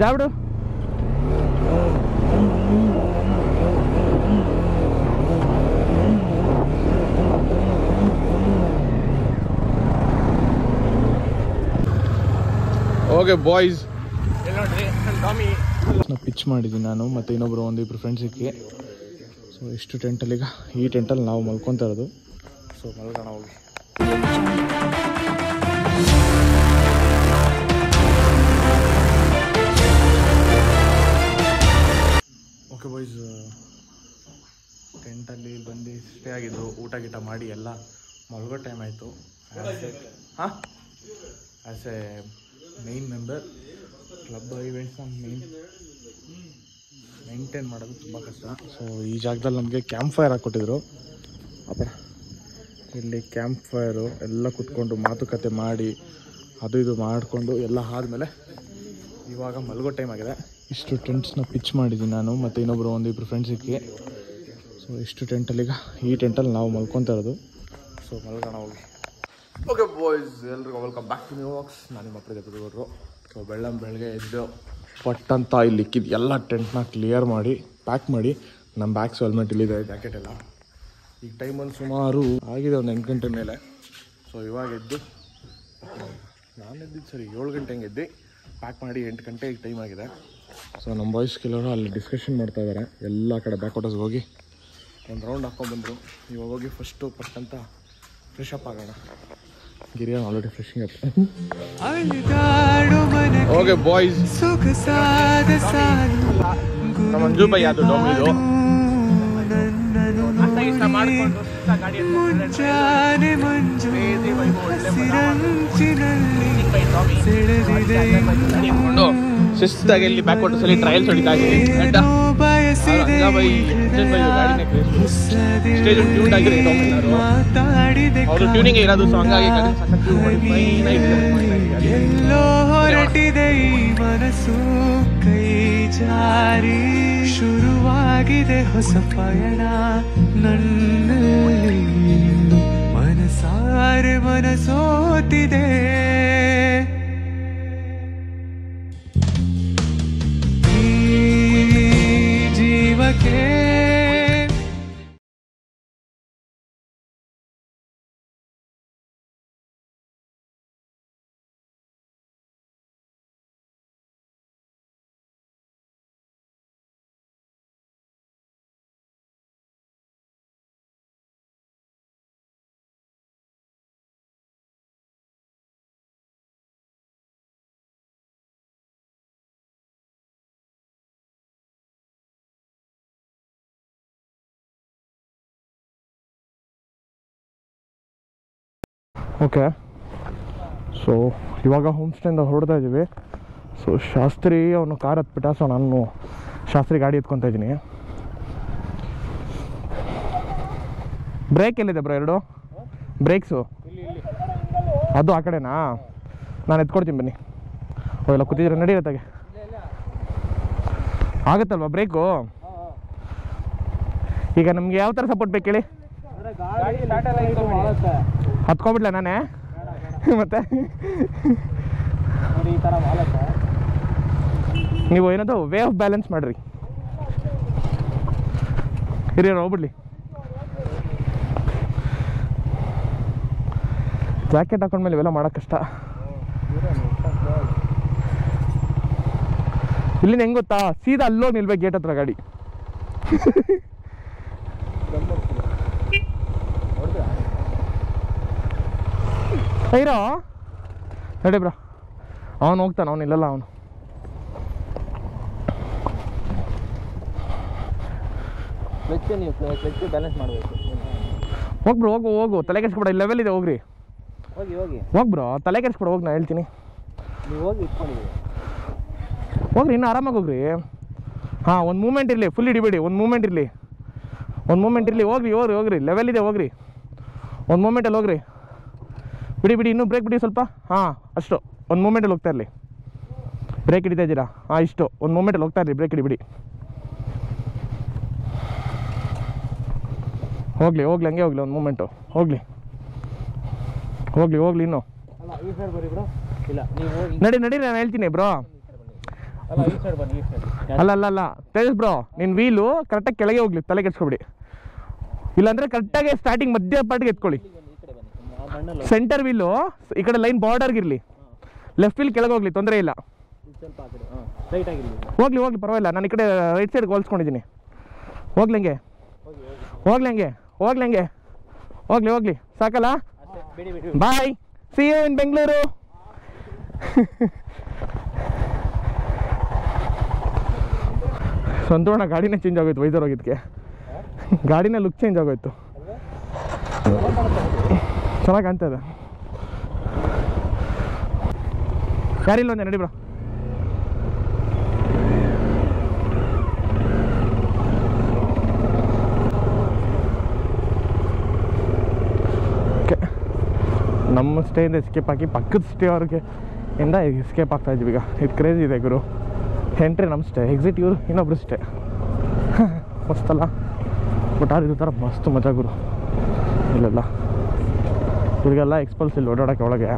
ಜಾಬಿಡು. Okay boys, pitch ಮಾಡಿದ್ದೀನಿ ನಾನು ಮತ್ತು ಇನ್ನೊಬ್ಬರು ಒಂದಿಬ್ಬರು ಫ್ರೆಂಡ್ಸಿಗೆ. ಸೊ ಇಷ್ಟು ಟೆಂಟಲ್ಲಿ, ಈಗ ಈ ಟೆಂಟಲ್ಲಿ ನಾವು ಮಲ್ಕೊತಾ ಇರೋದು. ಸೊ ಮಲ್ಗೋಣ ಹೋಗಿ. ಓಕೆ ಬಾಯ್ಸ್, ಟೆಂಟಲ್ಲಿ ಬಂದು ಸ್ಟೇ ಆಗಿದ್ದು, ಊಟ ಗೀಟ ಮಾಡಿ ಎಲ್ಲ ಮಲ್ಗೋ ಟೈಮ್ ಆಯಿತು. ಹಾಂ, as a main member club ಇವೆಂಟ್ಸ್ನ ಮೇಂಟೈನ್ ಮಾಡೋದು ತುಂಬ ಕಷ್ಟ. ಸೊ ಈ ಜಾಗದಲ್ಲಿ ನಮಗೆ ಕ್ಯಾಂಪ್ ಫೈರ್ ಹಾಕ್ಕೊಟ್ಟಿದ್ರು. ಅಪ್ಪ ಇಲ್ಲಿ ಕ್ಯಾಂಪ್ ಫೈರು ಎಲ್ಲ ಕುತ್ಕೊಂಡು ಮಾತುಕತೆ ಮಾಡಿ ಅದು ಇದು ಮಾಡಿಕೊಂಡು ಎಲ್ಲ ಆದಮೇಲೆ ಇವಾಗ ಮಲ್ಗೋ ಟೈಮ್ ಆಗಿದೆ. ಇಷ್ಟು ಟೆಂಟ್ಸ್ನ ಪಿಚ್ ಮಾಡಿದ್ದೀನಿ ನಾನು ಮತ್ತು ಇನ್ನೊಬ್ಬರು ಒಂದಿಬ್ಬರು ಫ್ರೆಂಡ್ಸಿಗೆ. ಸೊ ಇಷ್ಟು ಟೆಂಟಲ್ಲಿ, ಈಗ ಈ ಟೆಂಟಲ್ಲಿ ನಾವು ಮಲ್ಕೊತಾ ಇರೋದು. ಸೊ ಮಲ್ಗೋಣ ಹೋಗಿ. ಓಕೆ ಬಾಯ್ಸ್, ಎಲ್ರಿಗೂ welcome back to new walks. ನಾನು ನಿಮ್ಮ ಪ್ರದೀಪರು. ಸೊ ಬೆಳಗ್ಗೆ ಎದ್ದು ಪಟ್ಟಂತ ಇಲ್ಲಿ ಇಕ್ಕಿದ್ದು ಎಲ್ಲ ಟೆಂಟ್ನ ಕ್ಲಿಯರ್ ಮಾಡಿ ಪ್ಯಾಕ್ ಮಾಡಿ, ನಮ್ಮ ಬ್ಯಾಗ್ಸು ಹೆಲ್ಮೆಟ್ ಇಲ್ಲಿದೆ, ಜಾಕೆಟ್ ಎಲ್ಲ. ಈಗ ಟೈಮಲ್ಲಿ ಸುಮಾರು ಆಗಿದೆ ಒಂದು 8 ಗಂಟೆ ಮೇಲೆ. ಸೊ ಇವಾಗ ಎದ್ದು ನಾನು ಎದ್ದಿದ್ದು ಸರಿ 7 ಗಂಟೆ ಹಂಗೆ ಎದ್ದು ಪ್ಯಾಕ್ ಮಾಡಿ 8 ಗಂಟೆಗೆ ಟೈಮ್ ಆಗಿದೆ. ಸೊ ನಮ್ಮ ಬಾಯ್ಸ್ ಕೆಲವರು ಅಲ್ಲಿ ಡಿಸ್ಕಷನ್ ಮಾಡ್ತಾ ಇದ್ದಾರೆ. ಎಲ್ಲ ಕಡೆ ಬ್ಯಾಕ್ ವಾಟರ್ಸ್ಗೆ ಹೋಗಿ ಒಂದು ರೌಂಡ್ ಹಾಕ್ಕೊಂಡ್ಬಂದರು. ಇವಾಗ ಹೋಗಿ ಫಸ್ಟು ಪಟ್ಟಂತ ಫ್ರೆಶ್ ಅಪ್ ಆಗೋಣ. ಗಿರಿಯನ್ ಆಲ್ರೆಡಿ ಫ್ರೆಶಿಂಗ್ ಅಪ್. ಓಕೆ ಬಾಯ್ಸ್, ನಮ್ಮ ಮಂಜು ಬೈ ಅದು ಡೊಮಿದು ಶಿಸ್ತಾಗಿ ಇಲ್ಲಿ ಬ್ಯಾಕ್ ವಾಟರ್ಸ್ ಅಲ್ಲಿ ಟ್ರಯಲ್ಸ್ ಹೊಡಿತಾ ಇದ್ದೀವಿ. ಸ್ಟೇಜ್ ಟ್ಯೂನ್ ಆಗಿದೆ, ಅವರು ಟ್ಯೂನಿಂಗ್ ಇರೋದು. ಸೊ ಹಂಗಾಗಿ ಎಲ್ಲೋ ಹೊರಟಿದೆ ಈ ಮನಸ್ಸು ಕೈ ಜಾರಿ, ಶುರುವಾಗಿದೆ ಹೊಸ ಪಯಣ ನನ್ನಲ್ಲಿ, ಮನಸಾರೆ ಮನಸೋತಿದೆ. ಈ ಜೀವಕ್ಕೆ ಓಕೆ. ಸೊ ಇವಾಗ ಹೋಮ್ ಸ್ಟೇಯಿಂದ ಹೊರಡ್ತಾ ಇದ್ದೀವಿ. ಸೊ ಶಾಸ್ತ್ರಿ ಅವನು ಕಾರ್ ಹತ್ಬಿಟ್ಟ. ಸೊ ನಾನು ಶಾಸ್ತ್ರಿ ಗಾಡಿ ಎತ್ಕೊತಾ ಇದ್ದೀನಿ. ಬ್ರೇಕ್ ಎಲ್ಲಿದೆ ಬ್ರೋ? 2 ಬ್ರೇಕ್ಸು ಅದು ಆ ಕಡೆನಾ? ನಾನು ಎತ್ಕೊಡ್ತೀನಿ ಬನ್ನಿ. ಎಲ್ಲ ಕೂತಿದ್ರೆ ನಡೀರತ್ತಾಗೆ ಆಗುತ್ತಲ್ವಾ ಬ್ರೇಕು? ಈಗ ನಮಗೆ ಯಾವ ಥರ ಸಪೋರ್ಟ್ ಬೇಕು ಹೇಳಿ? ಹತ್ಕೊಬಿಡ್ಲ ನಾನೇ ಮತ್ತೆ? ನೀವು ಏನದು ವೇ ಆಫ್ ಬ್ಯಾಲೆನ್ಸ್ ಮಾಡ್ರಿ. ಹಿರಿಯರು ಹೋಗ್ಬಿಡ್ಲಿ. ಜಾಕೆಟ್ ಹಾಕೊಂಡ್ಮೇಲೆ ಇವೆಲ್ಲ ಮಾಡೋಕ್ಕೆ ಕಷ್ಟ. ಇಲ್ಲಿಂದ ಹೆಂಗೆ ಗೊತ್ತಾ, ಸೀದಾ ಅಲ್ಲೋಗಿ ನಿಲ್ಬೇಕು ಗೇಟ್ ಹತ್ರ ಗಾಡಿ. ಇರೋ ನಡಿ ಬ್ರಾ, ಅವನು ಹೋಗ್ತಾನೆ, ಅವನು ಇಲ್ಲಲ್ಲ. ಅವನು ಬ್ಯಾಲೆನ್ಸ್ ಮಾಡಬೇಕು. ಹೋಗ್ಬ್ರು, ಹೋಗು ತಲೆ ಕೆಡ್ಸ್ಕೊಬೇಡ. ಇಲ್ಲಿ ಲೆವೆಲ್ ಇದೆ, ಹೋಗ್ರಿ. ಹೋಗ್ಬ್ರೋ, ತಲೆ ಕೆಡ್ಸ್ಕೊಡ, ಹೋಗಿ ನಾನು ಹೇಳ್ತೀನಿ. ಹೋಗ್ರಿ, ಇನ್ನು ಆರಾಮಾಗಿ ಹೋಗ್ರಿ. ಹಾಂ, ಒಂದು ಮೂಮೆಂಟ್ ಇರಲಿ, ಫುಲ್ ಹಿಡಿಬೇಡಿ. ಒಂದು ಮೂಮೆಂಟ್ ಇರಲಿ. ಹೋಗ್ರಿ. ಲೆವೆಲ್ ಇದೆ, ಹೋಗ್ರಿ. ಒಂದು ಮೂಮೆಂಟಲ್ಲಿ ಹೋಗ್ರಿ. ಬಿಡಿ, ಇನ್ನೂ ಬ್ರೇಕ್ ಬಿಡಿ ಸ್ವಲ್ಪ. ಹಾಂ, ಅಷ್ಟು. ಒಂದು ಮೂಮೆಂಟಲ್ಲಿ ಹೋಗ್ತಾ ಇರಲಿ. ಬ್ರೇಕ್ ಹಿಡಿತಾ ಇದ್ದೀರಾ? ಹಾಂ, ಇಷ್ಟು. ಒಂದು ಮೂಮೆಂಟಲ್ಲಿ ಹೋಗ್ತಾ ಇರಲಿ, ಬ್ರೇಕ್ ಹಿಡಿಬಿಡಿ. ಹೋಗ್ಲಿ, ಹಂಗೆ ಹೋಗ್ಲಿ. ಒಂದು ಮೂಮೆಂಟು ಹೋಗ್ಲಿ. ಇನ್ನೂ ನಡಿ, ನಾನು ಹೇಳ್ತೀನಿ ಬ್ರೋ. ಅಲ್ಲ ಅಲ್ಲ ಅಲ್ಲ ತೇಜಸ್ ಬ್ರೋ ನಿನ್ನ ವೀಲು ಕರೆಕ್ಟಾಗಿ ಕೆಳಗೆ ಹೋಗ್ಲಿ, ತಲೆ ಕೆಡ್ಸ್ಕೊಬಿಡಿ. ಇಲ್ಲಾಂದರೆ ಕರೆಕ್ಟಾಗಿ ಸ್ಟಾರ್ಟಿಂಗ್ ಮಧ್ಯ ಪಾರ್ಟಿಗೆ ಎತ್ಕೊಳ್ಳಿ. ಸೆಂಟರ್ ವೀಲು ಈ ಕಡೆ ಲೈನ್ ಬಾರ್ಡರ್ಗಿರಲಿ, ಲೆಫ್ಟ್ ವೀಲ್ ಕೆಳಗೆ ಹೋಗ್ಲಿ, ತೊಂದರೆ ಇಲ್ಲ. ಹೋಗ್ಲಿ ಹೋಗ್ಲಿ ಪರವಾಗಿಲ್ಲ, ನಾನು ಈ ಕಡೆ ರೈಟ್ ಸೈಡ್ಗೆ ಹೋಲ್ಸ್ಕೊಂಡಿದ್ದೀನಿ. ಹೋಗ್ಲಿ ಹಂಗೆ ಹೋಗ್ಲಿ ಹಂಗೆ ಹೋಗ್ಲಿ ಹಂಗೆ ಹೋಗ್ಲಿ ಹೋಗ್ಲಿ ಸಾಕಲ್ಲ. Bye, see you in Bengaluru. ಸಂತೋಣ ಗಾಡಿನೇ ಚೇಂಜ್ ಆಗೋಯ್ತು, ವೈಸರ್ ಹೋಗಿದ್ದಕ್ಕೆ ಗಾಡಿನೇ ಲುಕ್ ಚೇಂಜ್ ಆಗೋಯ್ತು. ಚೆನ್ನಾಗಿ ಕಾಣ್ತಾ ಇದೆ. ಯಾರಿಲ್ಲ ಒಂದೇ ನಡಿ ಬ್ರೋ. ನಮ್ಮ ಸ್ಟೇಯಿಂದ ಎಸ್ಕೇಪ್ ಹಾಕಿ ಪಕ್ಕದ ಸ್ಟೇ ಅವ್ರಿಗೆ ಇಂದ ಎಸ್ಕೇಪ್ ಆಗ್ತಾ ಇದ್ವಿ. ಈಗ ಇದು ಕ್ರೇಜಿ ಇದೆ ಗುರು. ಎಂಟ್ರಿ ನಮ್ಮ ಸ್ಟೇ, ಎಕ್ಸಿಟ್ ಇವರು ಇನ್ನೊಬ್ರು ಸ್ಟೇ. ಮಸ್ತಲ್ಲ, ಬಟ್ ಅದು ಥರ ಮಸ್ತ್ ಮಜಾ ಗುರು. ಇಲ್ಲೆಲ್ಲ ಇವ್ರಿಗೆಲ್ಲ ಎಕ್ಸ್ಪಲ್ಸ್ ಇಲ್ಲಿ ಓಡಾಡೋಕ್ಕೆ ಒಳಗೆ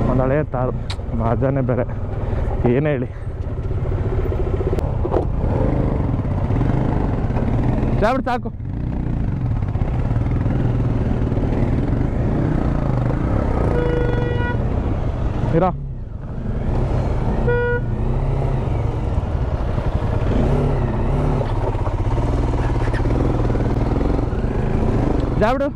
ಒಂದು ಹಳೆಯ ತಾರು ಮಜಾನೇ ಬೇರೆ, ಏನೇ ಹೇಳಿ. ಚಾಬಿಟ್ಟು ಸಾಕು. ಇರೋ ಜಾಬಿಡು.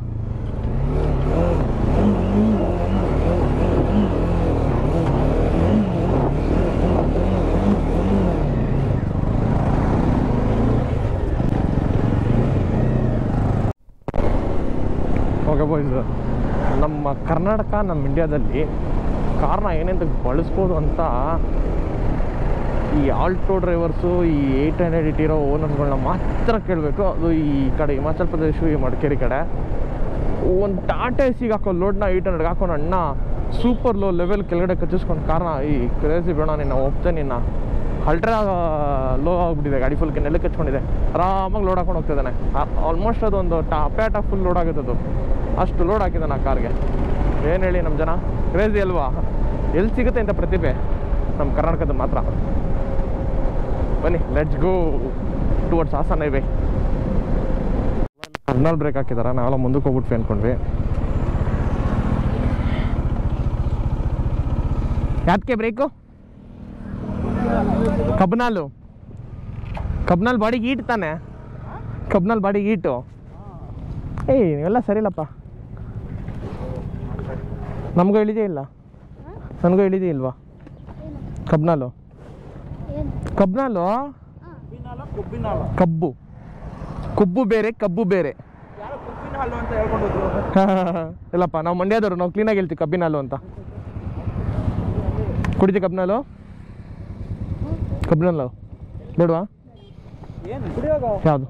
ಓಕೆ ಬಾಯ್ಸ್, ನಮ್ಮ ಕರ್ನಾಟಕ, ನಮ್ಮ ಇಂಡಿಯಾದಲ್ಲಿ ಕಾರ್ನ ಏನೆಂತ ಬಳಸ್ಬೋದು ಅಂತ ಈ ಆಲ್ಟೋ ಡ್ರೈವರ್ಸು, ಈ 800 ಇಟ್ಟಿರೋ ಓನರ್ಸ್ಗಳನ್ನ ಮಾತ್ರ ಕೇಳಬೇಕು. ಅದು ಈ ಕಡೆ ಹಿಮಾಚಲ್ ಪ್ರದೇಶ, ಈ ಮಡಿಕೇರಿ ಕಡೆ ಒಂದು ಟಾಟಾ ಎಸಿಗೆ ಹಾಕೋ ಲೋಡ್ನ 800 ಹಾಕೊಂಡು ಅಣ್ಣ ಸೂಪರ್ ಲೋ ಲೆವೆಲ್ ಕೆಳಗಡೆ ಕಚ್ಚಿಸ್ಕೊಂಡು ಕಾರ್ನ ಈ ಕ್ರೇಜಿ ಬೇಡ ನಿನ್ನ ಹೋಗ್ತೇನೆ, ನಿನ್ನ ಅಲ್ಟ್ರಾ ಲೋ ಆಗಿಬಿಟ್ಟಿದೆ, ಗಾಡಿ ಫುಲ್ ನೆಲಕ್ಕೆ ಕಚ್ಕೊಂಡಿದೆ, ಆರಾಮಾಗಿ ಲೋಡ್ ಹಾಕೊಂಡು ಹೋಗ್ತಿದ್ದಾನೆ. ಆಲ್ಮೋಸ್ಟ್ ಅದೊಂದು ಟಾಪ್ಯಾಟ ಫುಲ್ ಲೋಡ್ ಆಗುತ್ತೆ, ಅದು ಅಷ್ಟು ಲೋಡ್ ಹಾಕಿದ್ದಾನೆ ಆ ಕಾರ್ಗೆ. ಏನು ಹೇಳಿ ನಮ್ಮ ಜನ, ಕ್ರೇಜಿ ಅಲ್ವಾ? ಎಲ್ಲಿ ಸಿಗುತ್ತೆ ಇಂಥ ಪ್ರತಿಭೆ? ನಮ್ಮ ಕರ್ನಾಟಕದ ಮಾತ್ರ. ಬನ್ನಿ, let's go towards Hassan highway. Signal brake ಹಾಕಿದಾರ, ನಾವೆಲ್ಲ ಮುಂದಕ್ಕೆ ಹೋಗ್ಬಿಟ್ವಿ ಅಂದ್ಕೊಂಡ್ವಿ. ಯಾಕೆ ಬ್ರೇಕು? ಕಬ್ನಾಲ್ ಬಾಡಿಗೆ ಈಟ್ ತಾನೆ, ಕಬ್ನಾಲ್ ಬಾಡಿಗೆ ಈಟು. ಏಯ್ ನೀವೆಲ್ಲ ಸರಿಲ್ಲಪ್ಪ. ನಮಗೂ ಇಳಿದೇ ಇಲ್ಲ, ನನಗೂ ಇಳಿದೇ ಇಲ್ವಾ? ಕಬ್ನಾಲು ಕಬ್ಬು, ಕೊಬ್ಬು ಬೇರೆ ಕಬ್ಬು ಬೇರೆ. ಇಲ್ಲಪ್ಪ, ನಾವು ಮಂಡ್ಯದವರು, ನಾವು ಕ್ಲೀನಾಗಿ ಹೇಳ್ತೀವಿ ಕಬ್ಬಿನ ಹಾಲು ಅಂತ. ಕುಡಿತೀವಿ ಕಬ್ಬಿನಾಲು? ಕಬ್ಬಿನ ಹಾಲು ಬೇಡವಾ? ಯಾವುದು?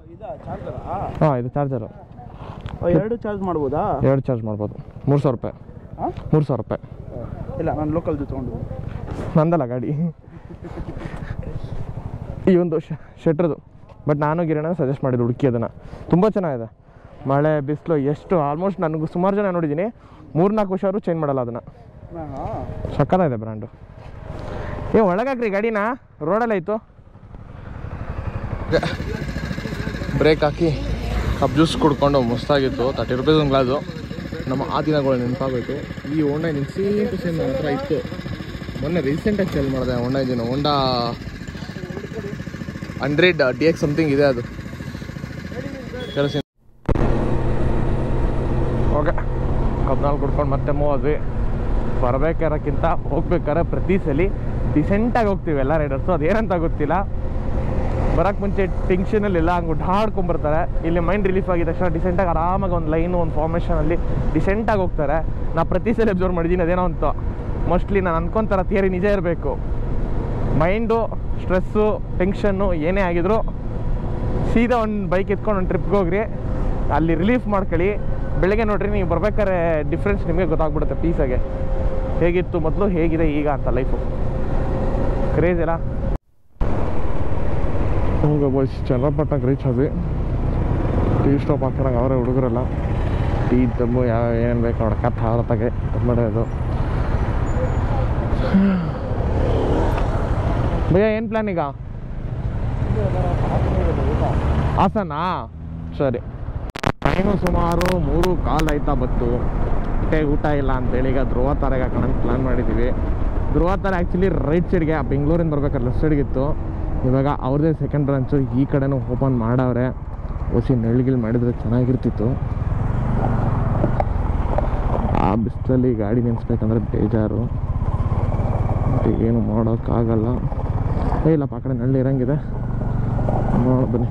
ಹಾಂ, ಇದು ಚಾರ್ಜರು. ಎರಡು ಚಾರ್ಜ್ ಮಾಡ್ಬೋದಾ? ಎರಡು ಚಾರ್ಜ್ ಮಾಡ್ಬೋದು. 300 ರೂಪಾಯಿ. 300 ರೂಪಾಯಿ. ಇಲ್ಲ, ನಾನು ಲೋಕಲ್ ತೊಗೊಂಡು. ನಂದಲ್ಲ ಗಾಡಿ, ಈ ಒಂದು ಶೆಟ್ರದು. ಬಟ್ ನಾನು ಗಿರಣ ಸಜೆಸ್ಟ್ ಮಾಡಿದ್ದು ಹುಡುಕಿ ಅದನ್ನು. ತುಂಬ ಚೆನ್ನಾಗಿದೆ. ಮಳೆ ಬಿಸಿಲು ಎಷ್ಟು, ಆಲ್ಮೋಸ್ಟ್ ನನಗೂ ಸುಮಾರು ಜನ ನೋಡಿದ್ದೀನಿ 3-4 ವರ್ಷ ಅವರು ಚೇಂಜ್ ಮಾಡಲ್ಲ ಅದನ್ನು. ಸಕ್ಕತ್ತಾಗಿದೆ ಬ್ರ್ಯಾಂಡು. ಒಳಗಾಕ್ರಿ ಗಾಡಿನ, ರೋಡಲ್ಲೇ ಇತ್ತು. ಬ್ರೇಕ್ ಹಾಕಿ ಕಪ್ ಜ್ಯೂಸ್ ಕುಡ್ಕೊಂಡು ಮಸ್ತಾಗಿತ್ತು. 30 ರೂಪೀಸ್ ಒಂದು ಗ್ಲಾಸು. ನಮ್ಮ ಆ ದಿನಗಳು ನೆನಪಾಗೋಯ್ತು. ಈ ಹೋಂಡಾ ಸೇಮ್ ಟು ಸೇಮ್ ನನ್ನ ಹತ್ರ ಇತ್ತು. ಮೊನ್ನೆ ರೀಸೆಂಟಾಗಿ ಸೇಲ್ ಮಾಡಿದೆ ಹೋಂಡಾ ಇಂಜಿನ್. ಹೋಂಡಾ 100 DX ಸಮಥಿಂಗ್ ಇದೆ ಅದು. ಕೆಲಸ ಓಕೆ, ಕಬ್ನಾಲ್ ಕುಡ್ಕೊಂಡು ಮತ್ತೆ ಹೋದ್ವಿ. ಬರಬೇಕಾರಕ್ಕಿಂತ ಹೋಗ್ಬೇಕಾದ್ರೆ ಪ್ರತಿ ಸಲ ಡಿಸೆಂಟಾಗಿ ಹೋಗ್ತೀವಿ ಎಲ್ಲ ರೈಡರ್ಸು. ಅದೇನಂತ ಗೊತ್ತಿಲ್ಲ, ಬರೋಕ್ಕೆ ಮುಂಚೆ ಟೆನ್ಷನಲ್ಲೆಲ್ಲ ಹಂಗೆ ಉಡ್ಹಾಡ್ಕೊಂಬರ್ತಾರೆ. ಇಲ್ಲಿ ಮೈಂಡ್ ರಿಲೀಫ್ ಆಗಿದ ತಕ್ಷಣ ಡಿಸೆಂಟಾಗಿ ಆರಾಮಾಗಿ ಒಂದು ಲೈನು, ಒಂದು ಫಾರ್ಮೇಷನಲ್ಲಿ ಡಿಸೆಂಟಾಗಿ ಹೋಗ್ತಾರೆ. ನಾ ಪ್ರತಿ ಸಲ ಅಬ್ಸರ್ವ್ ಮಾಡಿದ್ದೀನಿ ಅದೇನೋ ಅಂತ. ಮೋಸ್ಟ್ಲಿ ನಾನು ಅನ್ಕೊತಾರ ಥಿಯರಿ ನಿಜ ಇರಬೇಕು. ಮೈಂಡು, ಸ್ಟ್ರೆಸ್ಸು, ಟೆನ್ಷನ್ನು ಏನೇ ಆಗಿದ್ರು ಸೀದಾ ಒಂದು ಬೈಕ್ ಎತ್ಕೊಂಡು ಒಂದು ಟ್ರಿಪ್ಗೆ ಹೋಗ್ರಿ, ಅಲ್ಲಿ ರಿಲೀಫ್ ಮಾಡ್ಕೊಳ್ಳಿ. ಬೆಳಗ್ಗೆ ನೋಡ್ರಿ, ನೀವು ಬರ್ಬೇಕಾದ್ರೆ ಡಿಫ್ರೆನ್ಸ್ ನಿಮಗೆ ಗೊತ್ತಾಗ್ಬಿಡುತ್ತೆ ಪೀಸಾಗೆ. ಹೇಗಿತ್ತು ಮೊದಲು, ಹೇಗಿದೆ ಈಗ ಅಂತ ಲೈಫು. ಕ್ರೇಜ್ ಇಲ್ಲ. ಹೋಗ ಬಾಯ್ಸ್, ಚನ್ನಪಟ್ಟಣಕ್ಕೆ ರೀಚ್ ಆದ್ವಿ. ಟೀ ಸ್ಟಾಪ್ ಹಾಕೋಣಂಗೆ ಅವರೇ ಹುಡುಗರಲ್ಲ. ಟೀ ತಬ್ಬು ಯಾವ ಏನೇನು ಬೇಕು ನೋಡ ಕತ್ತ ಹಾರತ್ತಾಗೆ ಮಾಡೋದು. ಭಯ್ಯ ಏನು ಪ್ಲ್ಯಾನ್ ಈಗ? ಹಾಸನಾ? ಸರಿ. ಟೈಮು ಸುಮಾರು 3:15 ಆಯ್ತಾ ಬತ್ತು. ಹೊಟ್ಟೆಗೆ ಊಟ ಇಲ್ಲ ಅಂತೇಳಿ ಈಗ ಧ್ರುವ ತಾರೆಗೆ ಹಾಕೋಣ ಪ್ಲ್ಯಾನ್ ಮಾಡಿದ್ದೀವಿ. ಧ್ರುವ ತಾರೆ ಆ್ಯಕ್ಚುಲಿ ರೈಟ್ ಸೈಡ್ಗೆ ಬೆಂಗಳೂರಿಂದ ಬರ್ಬೇಕಾದ್ರೆ ಲೆಫ್ಟ್ ಸೈಡ್ಗಿತ್ತು. ಇವಾಗ ಅವ್ರದ್ದೇ ಸೆಕೆಂಡ್ ಬ್ರಾಂಚು ಈ ಕಡೆನೂ ಓಪನ್ ಮಾಡವ್ರೆ. ಹೊಸಿ ನೆಳ್ಗಿಲ್ ಮಾಡಿದರೆ ಚೆನ್ನಾಗಿರ್ತಿತ್ತು. ಆ ಬಿಸಿಲಲ್ಲಿ ಗಾಡಿ ನಿಲ್ಲಿಸ್ಬೇಕಂದ್ರೆ ಬೇಜಾರು, ಏನು ಮಾಡೋಕ್ಕಾಗಲ್ಲ. ಇಲ್ಲಪ್ಪ ಆ ಕಡೆ ನೆಳ್ಳು ಇರಂಗಿದೆ, ನೋಡ ಬನ್ನಿ.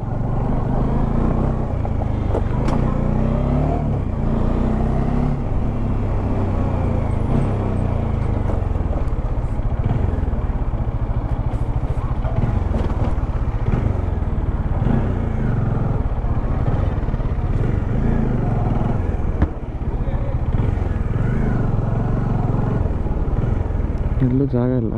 ಎಲ್ಲೂ ಜಾಗ ಇಲ್ಲ.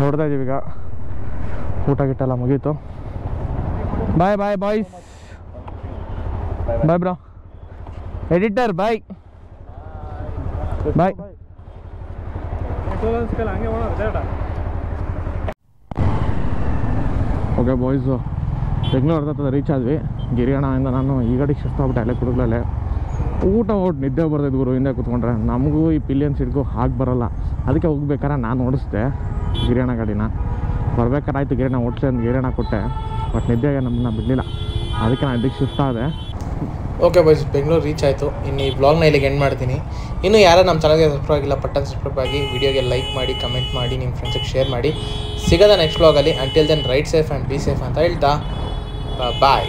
ನೋಡ್ತಾ ಇದೀವಿ ಈಗ. ಊಟ ಗಿಟ್ಟೆಲ್ಲ ಮುಗೀತು. ಬಾಯ್ ಬಾಯ್ ಬಾಯ್ಸ್, ಬಾಯ್ ಬ್ರೋ. ಎಡಿಟರ್ ಬಾಯ್ ಬಾಯ್. ಓಕೆ ಬಾಯ್ಸು, ಬೆಂಗಳೂರು ಹತ್ರ ರೀಚ್ ಆದ್ವಿ. ಗಿರಿಯಣ್ಣದಿಂದ ನಾನು ಈ ಗಾಡಿಗೆ ಶಿಫ್ಟ್ ಆಗ್ಬಿಟ್ಟೆ ಅಲ್ಲೇ ಕುಡುಗ್ಲಲ್ಲೇ. ಊಟ ನಿದ್ದೆ ಬರ್ತಿದ್ದು ಗುರು ಹಿಂದೆ ಕೂತ್ಕೊಂಡ್ರೆ. ನಮಗೂ ಈ ಪಿಲಿಯನ್ ಸೀಟ್ಗೂ ಹಾಗೆ ಬರೋಲ್ಲ. ಅದಕ್ಕೆ ಹೋಗ್ಬೇಕಾರೆ ನಾನು ಓಡಿಸ್ದೆ ಗಿರಿಯಣ್ಣ ಗಾಡಿನ. ಬರ್ಬೇಕಾರೆ ಆಯಿತು ಗಿರಿಯಣ್ಣ ಓಡಿಸಿ ಅಂತ ಗಿರಿಯಣ್ಣ ಕೊಟ್ಟೆ. ಬಟ್ ನಿದ್ದೆಗೆ ನಮ್ಮನ್ನ ಬಿಡಲಿಲ್ಲ, ಅದಕ್ಕೆ ನಾನು ಇದಕ್ಕೆ ಶಿಫ್ಟ್ ಆದೆ. ಓಕೆ ಬಾಯ್ಸ್, ಬೆಂಗಳೂರು ರೀಚ್ ಆಯಿತು. ಇನ್ನು ಈ ಬ್ಲಾಗ್ನ ಇಲ್ಲಿಗೆ ಎಂಡ್ ಮಾಡ್ತೀನಿ. ಇನ್ನೂ ಯಾರು ನಮ್ಮ ಚಾನಲ್ಗೆ ಸಬ್ಸ್ಕ್ರೈಬ್ ಆಗಿಲ್ಲ ಪಟ್ಟನ್ ಸಬ್ಸ್ಕ್ರೈಬ್ ಆಗಿ, ವಿಡಿಯೋಗೆ ಲೈಕ್ ಮಾಡಿ, ಕಮೆಂಟ್ ಮಾಡಿ, ನಿಮ್ಮ ಫ್ರೆಂಡ್ಸಿಗೆ ಶೇರ್ ಮಾಡಿ. ಸಿಗೋದ ನೆಕ್ಸ್ಟ್ ಬ್ಲಾಗಲ್ಲಿ. Until then ride safe and be safe ಅಂತ ಹೇಳ್ತಾ ಬಾಯ್.